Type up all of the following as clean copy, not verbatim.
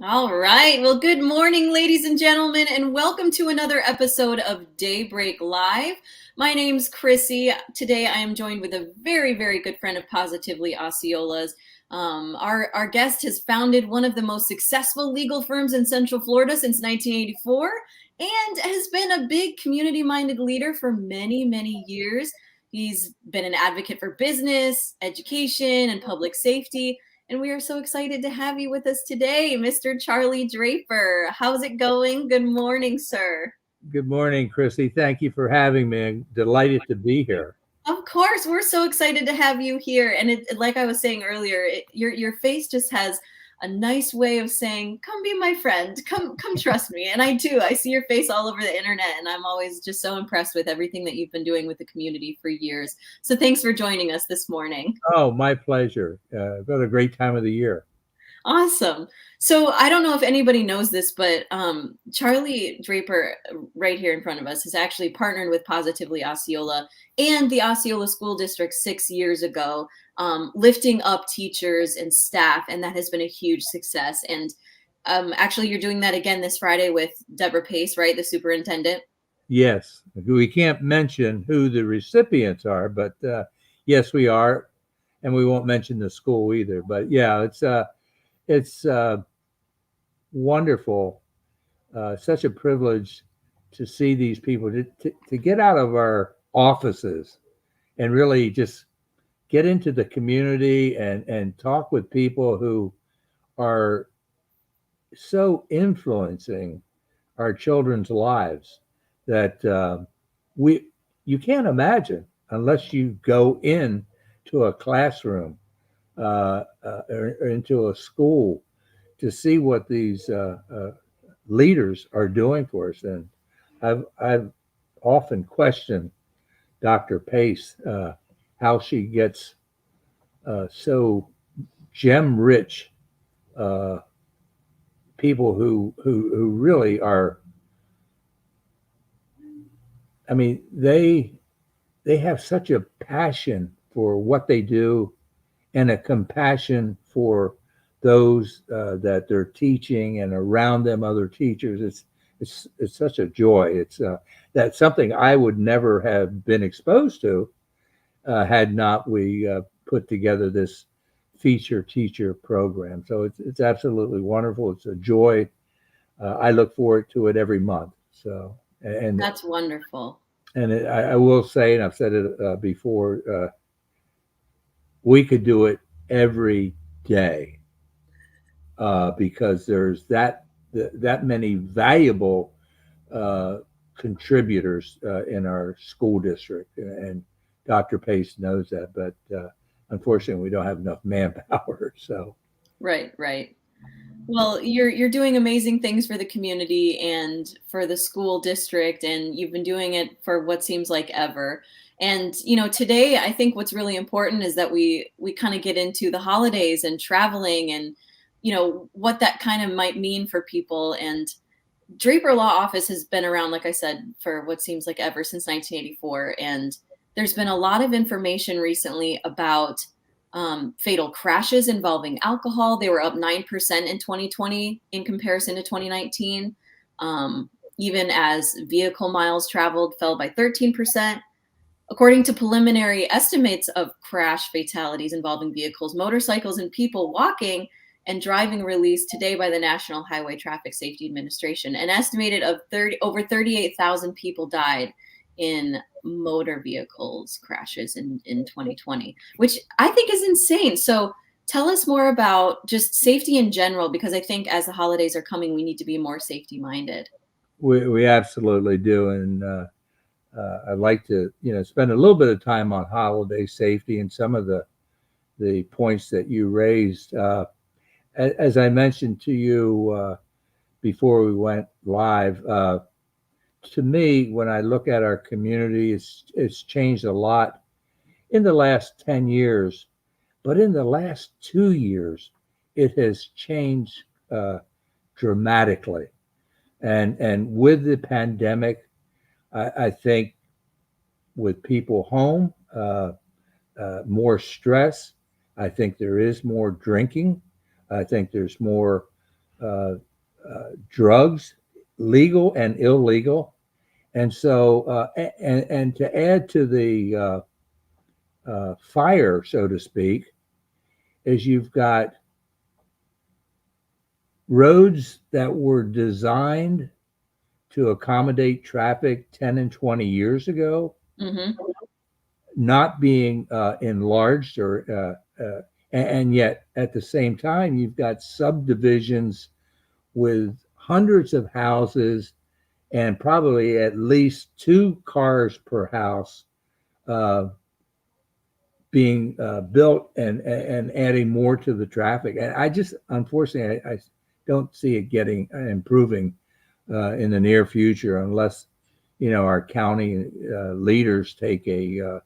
All right. Well, good morning, ladies and gentlemen, and welcome to another episode of Daybreak Live. My name's Krissi. Today I am joined with a very, very good friend of Positively Osceola's. Our guest has founded one of the most successful legal firms in Central Florida since 1984 and has been a big community-minded leader for many, many years. He's been an advocate for business, education, and public safety. And we are so excited to have you with us today, Mr. Charlie Draper. How's it going? Good morning, sir. Good morning, Krissi. Thank you for having me. I'm delighted to be here. Of course, we're so excited to have you here. And like I was saying earlier, your face just has a nice way of saying, "Come be my friend. Come trust me." And I do. I see your face all over the internet, and I'm always just so impressed with everything that you've been doing with the community for years. So thanks for joining us this morning. Oh, my pleasure. What a great time of the year. Awesome. So I don't know if anybody knows this, but Charlie Draper, right here in front of us, has actually partnered with Positively Osceola and the Osceola School District 6 years ago, lifting up teachers and staff, and that has been a huge success. And actually, you're doing that again this Friday with Deborah Pace, right, the superintendent? Yes, we can't mention who the recipients are, but yes, we are, and we won't mention the school either. But yeah, it's wonderful, such a privilege to see these people to get out of our offices and really just get into the community and talk with people who are so influencing our children's lives that we you can't imagine unless you go in to a classroom or into a school to see what these leaders are doing for us. And I've often questioned Dr. Pace how she gets so gem rich uh, people who really are. I mean, they have such a passion for what they do and a compassion for those that they're teaching and around them other teachers. It's such a joy. It's that's something I would never have been exposed to had not we put together this feature teacher program. So it's absolutely wonderful. It's a joy. I look forward to it every month. So and That's wonderful. I will say, and I've said it before, we could do it every day because there's that many valuable uh, contributors in our school district, and Dr. Pace knows that. But unfortunately, we don't have enough manpower. So Right, right. Well, you're doing amazing things for the community and for the school district, and you've been doing it for what seems like ever. And today I think what's really important is that we kind of get into the holidays and traveling and what that kind of might mean for people. And Draper Law Office has been around, like I said, for what seems like ever since 1984. And there's been a lot of information recently about fatal crashes involving alcohol. They were up 9% in 2020 in comparison to 2019. Even as vehicle miles traveled fell by 13%. According to preliminary estimates of crash fatalities involving vehicles, motorcycles, and people walking and driving released today by the National Highway Traffic Safety Administration, an estimated of over 38,000 people died in motor vehicles crashes in 2020, which I think is insane. So tell us more about just safety in general, because I think as the holidays are coming, we need to be more safety minded. we absolutely do, and I'd like to spend a little bit of time on holiday safety and some of the points that you raised. As I mentioned to you before we went live, to me, when I look at our community, it's changed a lot in the last 10 years, but in the last 2 years, it has changed dramatically. And with the pandemic, I think with people home, more stress. I think there is more drinking. I think there's more uh, drugs, legal and illegal. And so, and to add to the fire, so to speak, is you've got roads that were designed to accommodate traffic 10 and 20 years ago, Mm-hmm. not being enlarged and yet at the same time, you've got subdivisions with hundreds of houses and probably at least two cars per house uh, being built and adding more to the traffic. And I just, unfortunately, I don't see it getting improving in the near future unless, our county leaders take a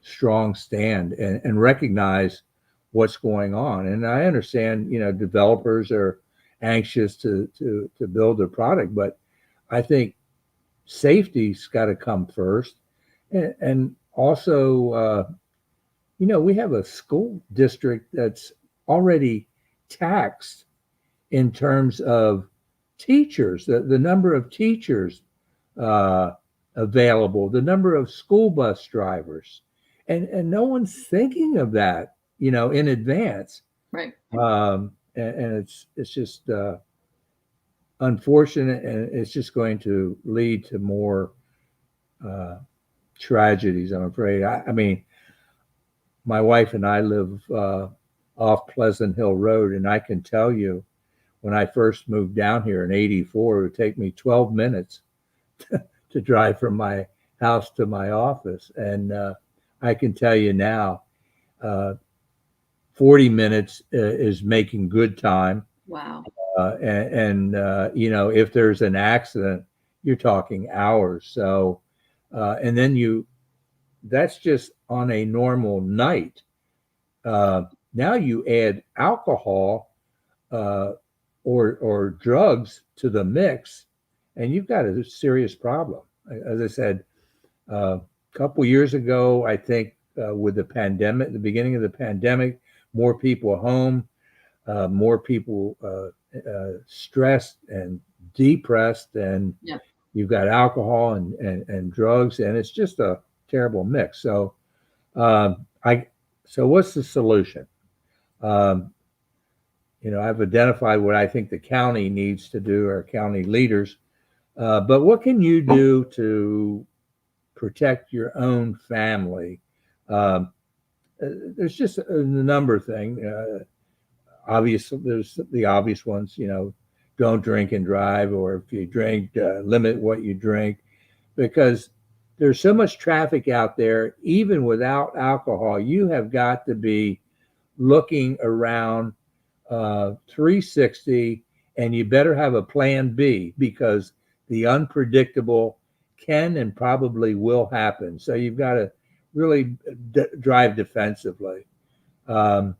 strong stand and recognize what's going on. And I understand, developers are anxious to build a product, but I think safety's got to come first. And also, we have a school district that's already taxed in terms of teachers, the number of teachers uh, available, the number of school bus drivers, and no one's thinking of that, in advance. Right. And it's just unfortunate, and it's just going to lead to more uh, tragedies. I'm afraid. I mean, my wife and I live off Pleasant Hill Road, and I can tell you, when I first moved down here in '84, it would take me 12 minutes to drive from my house to my office. And I can tell you now, uh, 40 minutes is making good time. Wow. If there's an accident, you're talking hours. So, and then that's just on a normal night. Now you add alcohol uh, or drugs to the mix, and you've got a serious problem. As I said, a couple years ago, I think with the pandemic, the beginning of the pandemic, more people home, more people stressed and depressed, and Yeah. you've got alcohol and drugs, and it's just a terrible mix. So, I so what's the solution? Um, I've identified what I think the county needs to do, or county leaders. But what can you do to protect your own family? Um, there's just a number of things. There's the obvious ones. Don't drink and drive, or if you drink, limit what you drink, because there's so much traffic out there. Even without alcohol, you have got to be looking around 360, and you better have a plan B, because the unpredictable can and probably will happen. So you've got to really drive defensively. Um,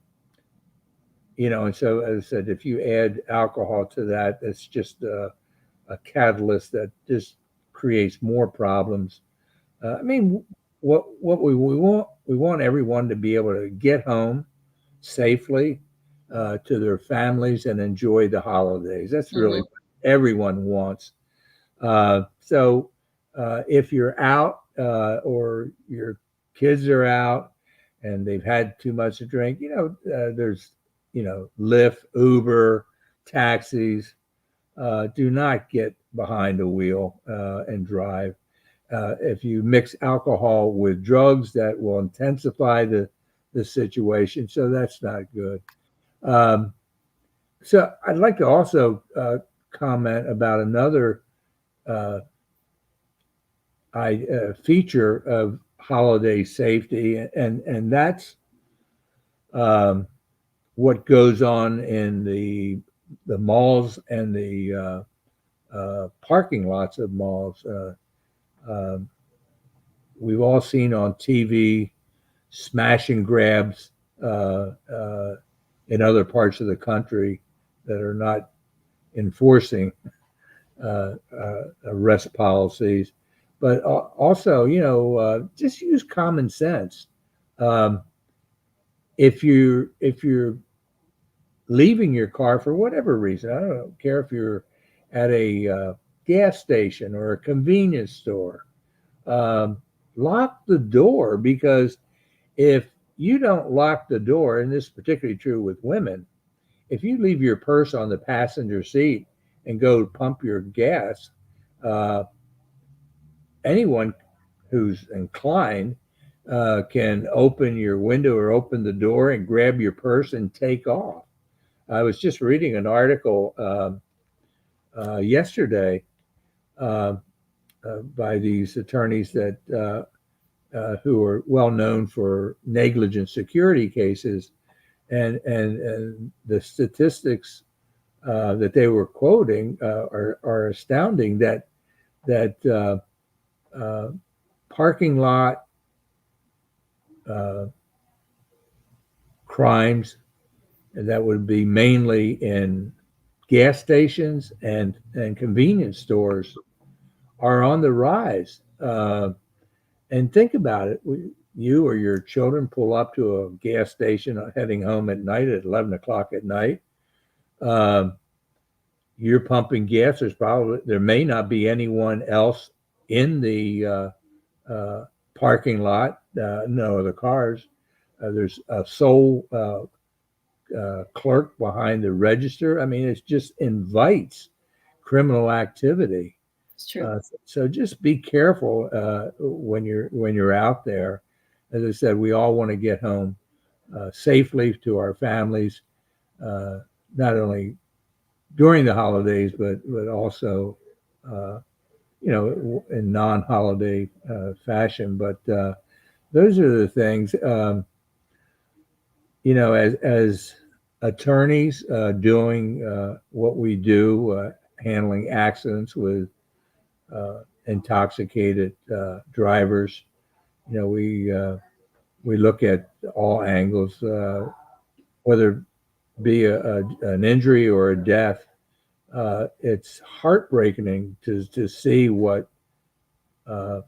and so, as I said, if you add alcohol to that, it's just a catalyst that just creates more problems. I mean, what we want everyone to be able to get home safely to their families and enjoy the holidays. That's really Mm-hmm. what everyone wants. So if you're out or your kids are out and they've had too much to drink, there's Lyft, Uber, taxis. Do not get behind a wheel and drive. If you mix alcohol with drugs, that will intensify the situation. So that's not good. Um, so I'd like to also comment about another uh, feature of holiday safety, and that's um, what goes on in the malls and the parking lots of malls. Um, we've all seen on TV smash and grabs in other parts of the country that are not enforcing arrest policies. But also, just use common sense. Um, if you're leaving your car for whatever reason. I don't care if you're at a gas station or a convenience store. Um, Lock the door, because if you don't lock the door, and this is particularly true with women, if you leave your purse on the passenger seat and go pump your gas, uh, anyone who's inclined can open your window or open the door and grab your purse and take off. I was just reading an article yesterday uh, by these attorneys that who are well known for negligent security cases, and the statistics that they were quoting are astounding. That uh, parking lot uh, crimes, and that would be mainly in gas stations and convenience stores, are on the rise. And think about it. You or your children pull up to a gas station heading home at night at 11 o'clock at night. Um, you're pumping gas. There may not be anyone else in the parking lot, no other cars. There's a sole clerk behind the register. I mean, it just invites criminal activity. It's true. So just be careful when you're out there. As I said, we all want to get home safely to our families, uh, not only during the holidays, but also uh, in non-holiday fashion. But those are the things. As attorneys doing what we do, handling accidents with intoxicated drivers. We look at all angles, whether it be an injury or a death. It's heartbreaking to see what uh,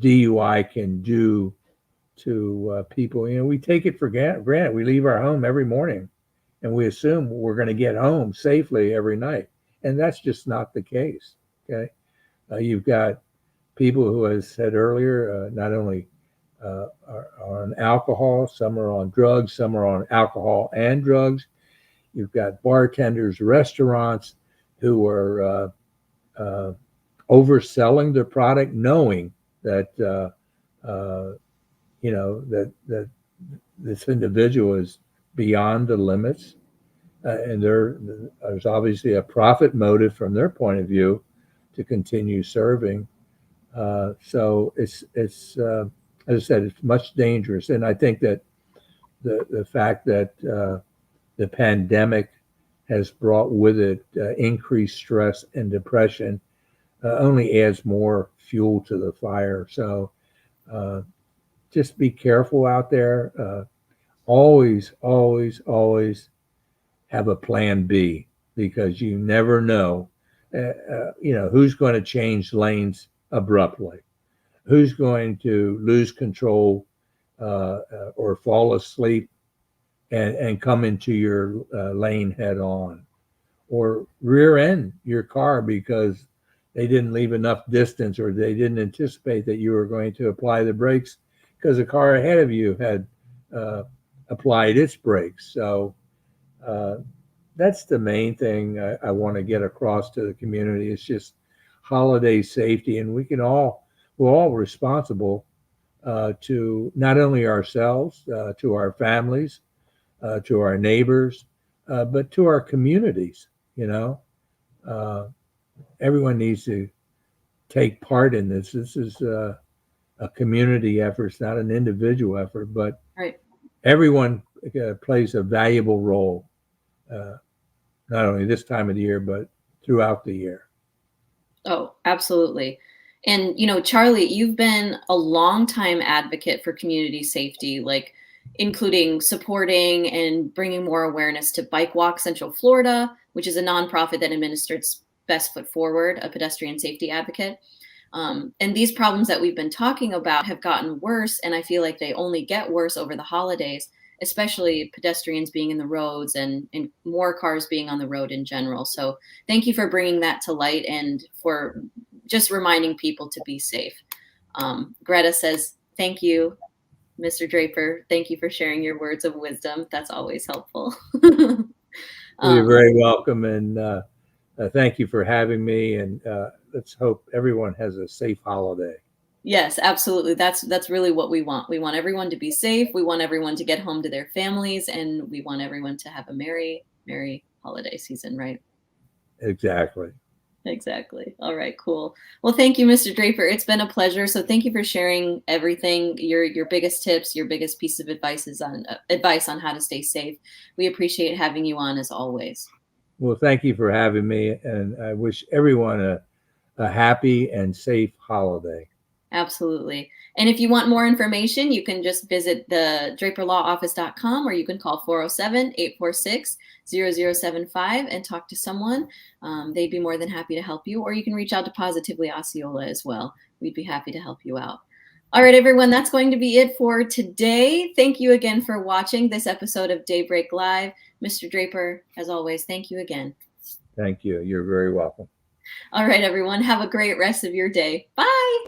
DUI can do to people. We take it for granted. We leave our home every morning, and we assume we're going to get home safely every night, and that's just not the case. Okay, you've got people who, as I said earlier, not only are on alcohol, some are on drugs, some are on alcohol and drugs. You've got bartenders, restaurants who are overselling their product, knowing that that this individual is beyond the limits, and there's obviously a profit motive from their point of view to continue serving. So it's as I said, it's much dangerous, and I think that the fact that the pandemic has brought with it increased stress and depression only adds more fuel to the fire. So uh, just be careful out there. Always, always, always have a plan B, because you never know. Who's going to change lanes abruptly, who's going to lose control or fall asleep and come into your lane head on, or rear end your car because they didn't leave enough distance, or they didn't anticipate that you were going to apply the brakes because the car ahead of you had uh, applied its brakes. So uh, that's the main thing I want to get across to the community. It's just holiday safety, and we're all responsible to not only ourselves, to our families, to our neighbors, but to our communities. You know, uh, everyone needs to take part in this. This is a community effort. It's not an individual effort, but Right. everyone plays a valuable role, uh, not only this time of the year, but throughout the year. Oh, absolutely. And, Charlie, you've been a longtime advocate for community safety, like including supporting and bringing more awareness to Bike Walk Central Florida, which is a nonprofit that administers Best Foot Forward, a pedestrian safety advocate. And these problems that we've been talking about have gotten worse, and I feel like they only get worse over the holidays. especially pedestrians being in the roads and more cars being on the road in general. So thank you for bringing that to light and for just reminding people to be safe. Greta says, thank you, Mr. Draper. Thank you for sharing your words of wisdom. That's always helpful. You're very welcome, and thank you for having me. And let's hope everyone has a safe holiday. Yes, absolutely. That's really what we want. We want everyone to be safe. We want everyone to get home to their families, and we want everyone to have a merry, merry holiday season, right? Exactly. Exactly. All right, cool. Well, thank you, Mr. Draper. It's been a pleasure. So thank you for sharing everything, your biggest tips, your biggest piece of advice on how to stay safe. We appreciate having you on as always. Well, thank you for having me, and I wish everyone a happy and safe holiday. Absolutely. And if you want more information, you can just visit the draperlawoffice.com, or you can call 407-846-0075 and talk to someone. They'd be more than happy to help you, or you can reach out to Positively Osceola as well. We'd be happy to help you out. All right, everyone, that's going to be it for today. Thank you again for watching this episode of Daybreak Live. Mr. Draper, as always, thank you again. Thank you. You're very welcome. All right, everyone, have a great rest of your day. Bye.